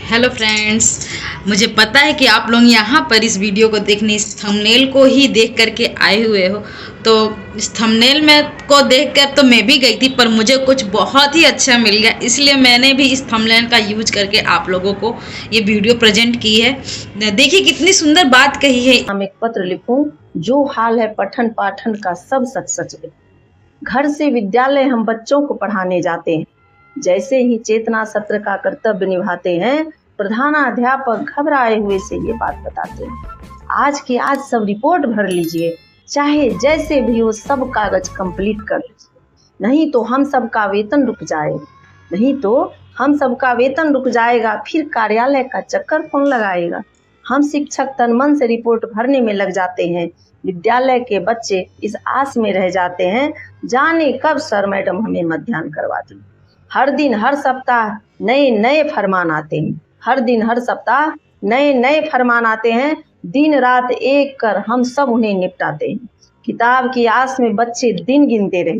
Hello friends, मुझे पता है कि आप लोग यहाँ पर इस वीडियो को देखने, इस थंबनेल को ही देख करके आए हुए हो। तो इस थंबनेल में को देखकर तो मैं भी गई थी, पर मुझे कुछ बहुत ही अच्छा मिल गया, इसलिए मैंने भी इस थंबनेल का यूज करके आप लोगों को ये वीडियो प्रेजेंट की है। देखिए कितनी सुंदर बात कही है। हम एक पत्र लिखूं, जो हाल है पठन पाठन का सब सच सच है। घर से विद्यालय हम बच्चों को पढ़ाने जाते हैं, जैसे ही चेतना सत्र का कर्तव्य निभाते हैं, प्रधानाध्यापक घबराए हुए से ये बात बताते हैं, आज के आज सब रिपोर्ट भर लीजिए, चाहे जैसे भी हो सब कागज कंप्लीट कर लीजिए, नहीं तो हम सबका वेतन रुक जाएगा, फिर कार्यालय का चक्कर कौन लगाएगा। हम शिक्षक तन मन से रिपोर्ट भरने में लग जाते हैं, विद्यालय के बच्चे इस आस में रह जाते हैं, जाने कब सर मैडम हमें मध्याह्न करवाती। हर दिन हर सप्ताह नए नए फरमान आते हैं, दिन रात एक कर हम सब उन्हें निपटाते हैं। किताब की आस में बच्चे दिन गिनते रह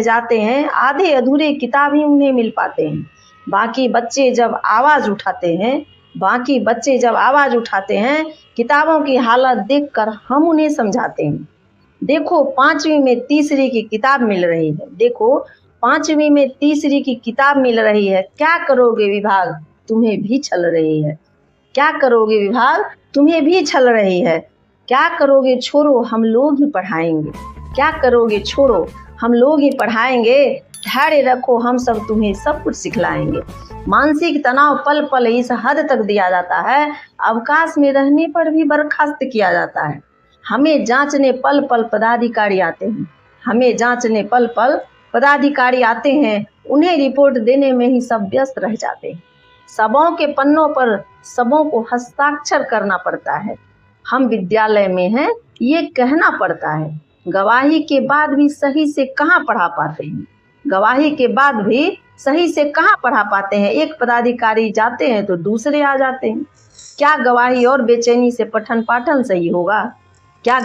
जाते हैं, आधे अधूरे किताब ही उन्हें मिल पाते हैं। बाकी बच्चे जब आवाज उठाते हैं, किताबों की हालत देखकर हम उन्हें समझाते हैं। देखो 5वीं में तीसरी की किताब मिल रही है, क्या करोगे विभाग तुम्हें भी छल रही है। क्या करोगे छोड़ो हम लोग ही पढ़ाएंगे, धैर्य रखो हम सब तुम्हें सब कुछ सिखलाएंगे। मानसिक तनाव पल पल इस हद तक दिया जाता है, अवकाश में रहने पर भी बर्खास्त किया जाता है। हमें जांचने पल पल पदाधिकारी आते हैं, उन्हें रिपोर्ट देने में ही सब व्यस्त रह जाते हैं। सबों के पन्नों पर सबों को हस्ताक्षर करना पड़ता है, हम विद्यालय में हैं ये कहना पड़ता है। गवाही के बाद भी सही से कहाँ पढ़ा पाते हैं। एक पदाधिकारी जाते हैं तो दूसरे आ जाते हैं। क्या गवाही और बेचैनी से पठन पाठन सही होगा? क्या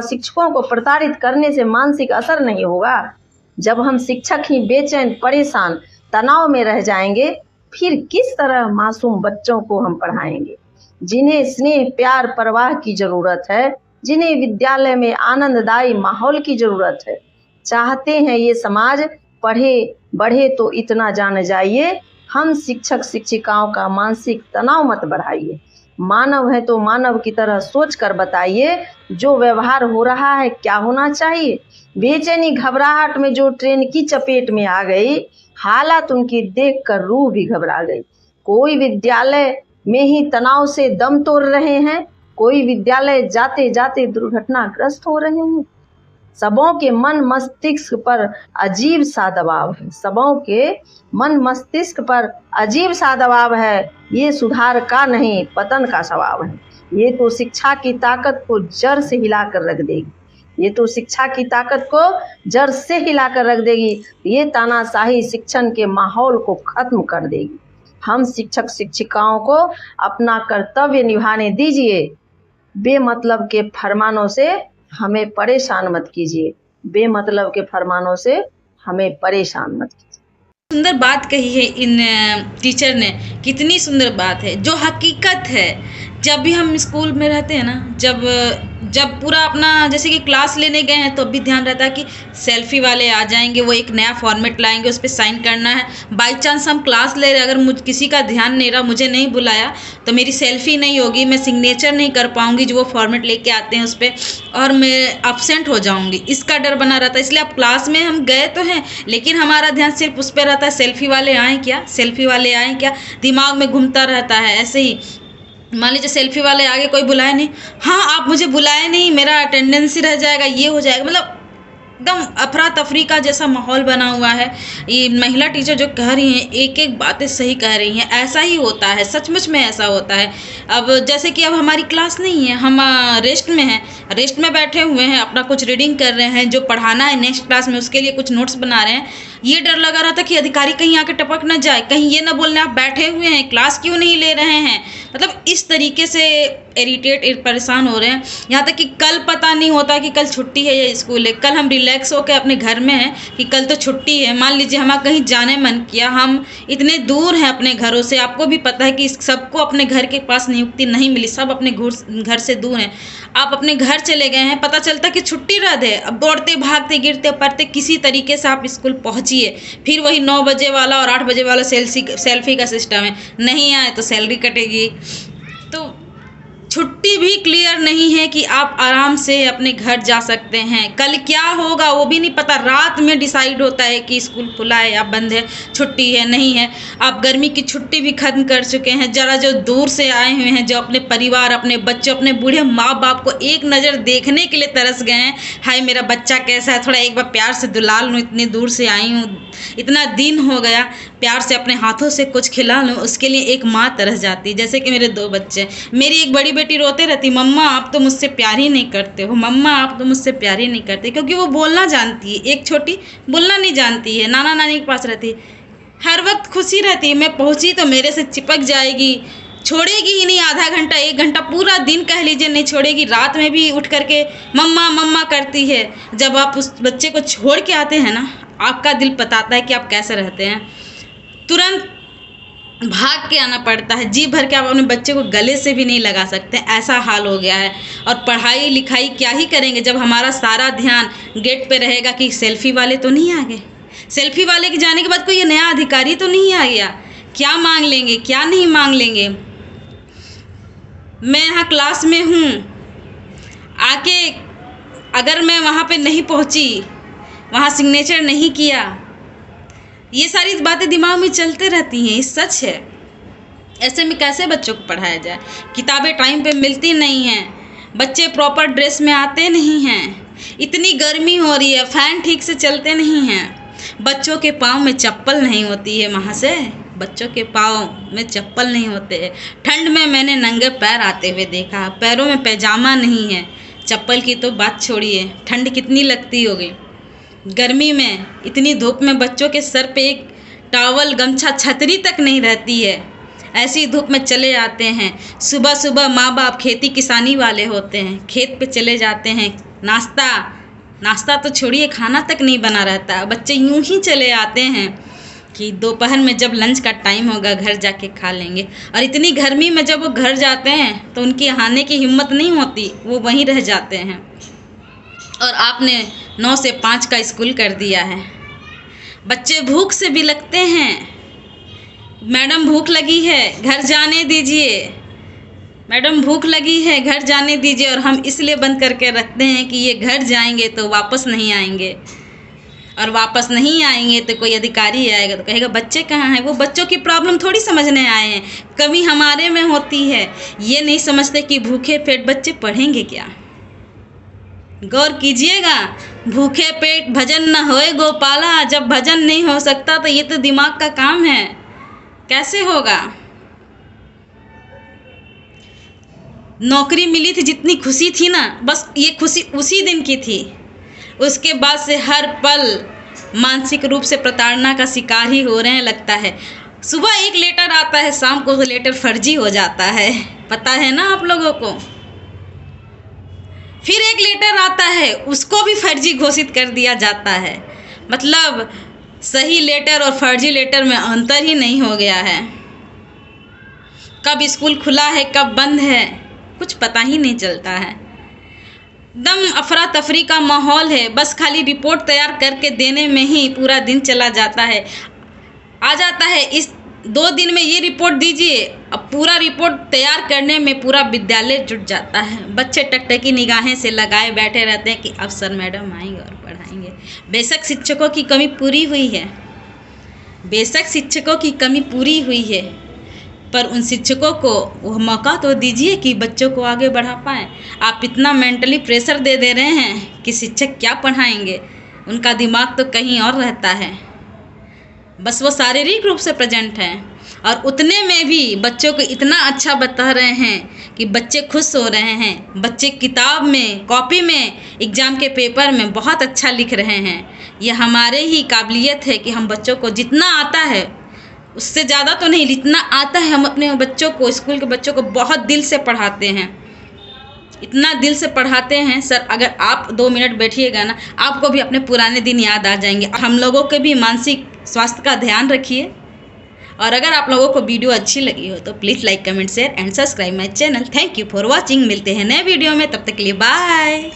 शिक्षकों को प्रताड़ित करने से मानसिक असर नहीं होगा? जब हम शिक्षक ही बेचैन, परेशान, तनाव में रह जाएंगे, फिर किस तरह मासूम बच्चों को हम पढ़ाएंगे, जिन्हें स्नेह प्यार परवाह की जरूरत है, जिन्हें विद्यालय में आनंददायी माहौल की जरूरत है। चाहते हैं ये समाज पढ़े बढ़े तो इतना जान जाइए, हम शिक्षक शिक्षिकाओं का मानसिक तनाव मत बढ़ाइए। मानव है तो मानव की तरह सोच कर बताइए, जो व्यवहार हो रहा है क्या होना चाहिए। बेचैनी घबराहट में जो ट्रेन की चपेट में आ गई, हालात उनकी देखकर रूह भी घबरा गई। कोई विद्यालय में ही तनाव से दम तोड़ रहे हैं, कोई विद्यालय जाते जाते दुर्घटनाग्रस्त हो रहे हैं। सबों के मन मस्तिष्क पर अजीब सा दबाव है, ये सुधार का नहीं पतन का स्वभाव है। ये तो शिक्षा की ताकत को जड़ से हिला कर रख देगी, ये तानाशाही शिक्षण के माहौल को खत्म कर देगी। हम शिक्षक शिक्षिकाओं को अपना कर्तव्य निभाने दीजिए, बेमतलब के फरमानों से हमें परेशान मत कीजिए। सुंदर बात कही है इन टीचर ने, कितनी सुंदर बात है जो हकीकत है। जब भी हम स्कूल में रहते हैं ना, जब पूरा अपना जैसे कि क्लास लेने गए हैं तो भी ध्यान रहता है कि सेल्फी वाले आ जाएंगे, वो एक नया फॉर्मेट लाएंगे, उस पर साइन करना है। बाई चांस हम क्लास ले रहे, अगर किसी का ध्यान नहीं रहा, मुझे नहीं बुलाया, तो मेरी सेल्फी नहीं होगी, मैं सिग्नेचर नहीं कर पाऊंगी जो वो फॉर्मेट लेके आते हैं उस पर, और मैं अब्सेंट हो जाऊंगी, इसका डर बना रहता है। इसलिए अब क्लास में हम गए तो हैं, लेकिन हमारा ध्यान सिर्फ उस पर रहता है, सेल्फी वाले आए क्या, दिमाग में घूमता रहता है। ऐसे ही मान लीजिए सेल्फी वाले आगे कोई बुलाए नहीं, हाँ आप मुझे बुलाए नहीं, मेरा अटेंडेंस ही रह जाएगा, ये हो जाएगा, मतलब एकदम अफरा तफरी का जैसा माहौल बना हुआ है। ये महिला टीचर जो कह रही हैं, एक एक बातें सही कह रही हैं, ऐसा ही होता है, सचमुच में ऐसा होता है। अब जैसे कि अब हमारी क्लास नहीं है, हम रेस्ट में बैठे हुए हैं, अपना कुछ रीडिंग कर रहे हैं, जो पढ़ाना है नेक्स्ट क्लास में उसके लिए कुछ नोट्स बना रहे हैं। ये डर लगा रहा था कि अधिकारी कहीं आके टपक ना जाए, कहीं ये ना बोलने आप बैठे हुए हैं, क्लास क्यों नहीं ले रहे हैं। मतलब इस तरीके से परेशान हो रहे हैं। यहाँ तक कि कल पता नहीं होता कि कल छुट्टी है या स्कूल है। कल हम रिलैक्स होकर अपने घर में हैं कि कल तो छुट्टी है। मान लीजिए हमारा कहीं जाने मन किया, हम इतने दूर हैं अपने घरों से, आपको भी पता है कि सबको अपने घर के पास नियुक्ति नहीं मिली, सब अपने घर से दूर हैं। आप अपने घर चले गए हैं, पता चलता कि छुट्टी रद्द है, अब दौड़ते भागते गिरते पड़ते किसी तरीके से आप स्कूल पहुँचिए। फिर वही 9 बजे वाला और 8 बजे वाला सेल्फी का सिस्टम है, नहीं आए तो सैलरी कटेगी। तो छुट्टी भी क्लियर नहीं है कि आप आराम से अपने घर जा सकते हैं। कल क्या होगा वो भी नहीं पता, रात में डिसाइड होता है कि स्कूल खुला है या बंद है, छुट्टी है नहीं है। आप गर्मी की छुट्टी भी खत्म कर चुके हैं। जरा जो दूर से आए हुए हैं, जो अपने परिवार, अपने बच्चों, अपने बूढ़े माँ बाप को एक नज़र देखने के लिए तरस गए हैं, हाय मेरा बच्चा कैसा है, थोड़ा एक बार प्यार से दुला लूँ, इतनी दूर से आई हूँ, इतना दिन हो गया, प्यार से अपने हाथों से कुछ खिला लूँ, उसके लिए एक माँ तरस जाती है। जैसे कि मेरे 2 बच्चे, मेरी एक बड़ी बेटी रोते रहती, मम्मा आप तो मुझसे प्यार ही नहीं करते हो, मम्मा आप तो मुझसे प्यार ही नहीं करते, क्योंकि वो बोलना जानती है। एक छोटी बोलना नहीं जानती है, नाना नानी के पास रहती है, हर वक्त खुशी रहती है, मैं पहुँची तो मेरे से चिपक जाएगी, छोड़ेगी ही नहीं। आधा घंटा 1 घंटा पूरा दिन कह लीजिए नहीं छोड़ेगी। रात में भी उठ करके मम्मा मम्मा करती है। जब आप उस बच्चे को छोड़ के आते हैं ना, आपका दिल बताता है कि आप कैसे रहते हैं। तुरंत भाग के आना पड़ता है, जी भर के आप अपने बच्चे को गले से भी नहीं लगा सकते, ऐसा हाल हो गया है। और पढ़ाई लिखाई क्या ही करेंगे जब हमारा सारा ध्यान गेट पे रहेगा कि सेल्फी वाले तो नहीं आ गए, सेल्फी वाले के जाने के बाद कोई नया अधिकारी तो नहीं आ गया, क्या मांग लेंगे क्या नहीं मांग लेंगे। मैं यहाँ क्लास में हूँ, आके अगर मैं वहाँ पे नहीं पहुँची, वहाँ सिग्नेचर नहीं किया, ये सारी बातें दिमाग में चलते रहती हैं, ये सच है। ऐसे में कैसे बच्चों को पढ़ाया जाए। किताबें टाइम पे मिलती नहीं हैं, बच्चे प्रॉपर ड्रेस में आते नहीं हैं, इतनी गर्मी हो रही है, फ़ैन ठीक से चलते नहीं हैं, बच्चों के पाँव में चप्पल नहीं होती है, वहाँ से बच्चों के पाँव में चप्पल नहीं होते हैं। ठंड में मैंने नंगे पैर आते हुए देखा, पैरों में पैजामा नहीं है, चप्पल की तो बात छोड़िए, ठंड कितनी लगती होगी। गर्मी में इतनी धूप में बच्चों के सर पे एक टॉवल गमछा छतरी तक नहीं रहती है, ऐसी धूप में चले आते हैं। सुबह सुबह माँ बाप खेती किसानी वाले होते हैं, खेत पे चले जाते हैं, नाश्ता तो छोड़िए, खाना तक नहीं बना रहता, बच्चे यूं ही चले आते हैं कि दोपहर में जब लंच का टाइम होगा घर जाके खा लेंगे। और इतनी गर्मी में जब वो घर जाते हैं तो उनकी आने की हिम्मत नहीं होती, वो वहीं रह जाते हैं। और आपने 9 से 5 का स्कूल कर दिया है, बच्चे भूख से भी लगते हैं, मैडम भूख लगी है घर जाने दीजिए, मैडम भूख लगी है घर जाने दीजिए। और हम इसलिए बंद करके रखते हैं कि ये घर जाएंगे तो वापस नहीं आएंगे, और वापस नहीं आएंगे तो कोई अधिकारी आएगा तो कहेगा बच्चे कहाँ हैं। वो बच्चों की प्रॉब्लम थोड़ी समझने आए हैं, कभी हमारे में होती है, ये नहीं समझते कि भूखे पेट बच्चे पढ़ेंगे क्या। गौर कीजिएगा, भूखे पेट भजन न होए गोपाला, जब भजन नहीं हो सकता तो ये तो दिमाग का काम है, कैसे होगा। नौकरी मिली थी, जितनी खुशी थी ना, बस ये खुशी उसी दिन की थी, उसके बाद से हर पल मानसिक रूप से प्रताड़ना का शिकार ही हो रहे हैं लगता है। सुबह एक लेटर आता है, शाम को वो लेटर फर्जी हो जाता है, पता है ना आप लोगों को। फिर एक लेटर आता है, उसको भी फर्जी घोषित कर दिया जाता है। मतलब सही लेटर और फर्जी लेटर में अंतर ही नहीं हो गया है। कब स्कूल खुला है कब बंद है कुछ पता ही नहीं चलता है। दम अफरा तफरी का माहौल है, बस खाली रिपोर्ट तैयार करके देने में ही पूरा दिन चला जाता है। आ जाता है इस 2 दिन में ये रिपोर्ट दीजिए, अब पूरा रिपोर्ट तैयार करने में पूरा विद्यालय जुट जाता है। बच्चे टकटकी निगाहें से लगाए बैठे रहते हैं कि अब सर मैडम आएंगे और पढ़ाएंगे। बेशक शिक्षकों की कमी पूरी हुई है, बेशक शिक्षकों की कमी पूरी हुई है, पर उन शिक्षकों को वो मौका तो दीजिए कि बच्चों को आगे बढ़ा पाएँ। आप इतना मेंटली प्रेशर दे रहे हैं कि शिक्षक क्या पढ़ाएंगे, उनका दिमाग तो कहीं और रहता है। बस वो शारीरिक रूप से प्रेजेंट हैं और उतने में भी बच्चों को इतना अच्छा बता रहे हैं कि बच्चे खुश हो रहे हैं। बच्चे किताब में, कॉपी में, एग्ज़ाम के पेपर में बहुत अच्छा लिख रहे हैं। ये हमारे ही काबिलियत है कि हम बच्चों को जितना आता है उससे ज़्यादा तो नहीं, जितना आता है हम अपने बच्चों को, स्कूल के बच्चों को बहुत दिल से पढ़ाते हैं, इतना दिल से पढ़ाते हैं सर। अगर आप 2 मिनट बैठिएगा ना, आपको भी अपने पुराने दिन याद आ जाएंगे। हम लोगों के भी मानसिक स्वास्थ्य का ध्यान रखिए। और अगर आप लोगों को वीडियो अच्छी लगी हो तो please like, comment, share and subscribe my channel. Thank you for watching. मिलते हैं नए वीडियो में, तब तक के लिए बाय।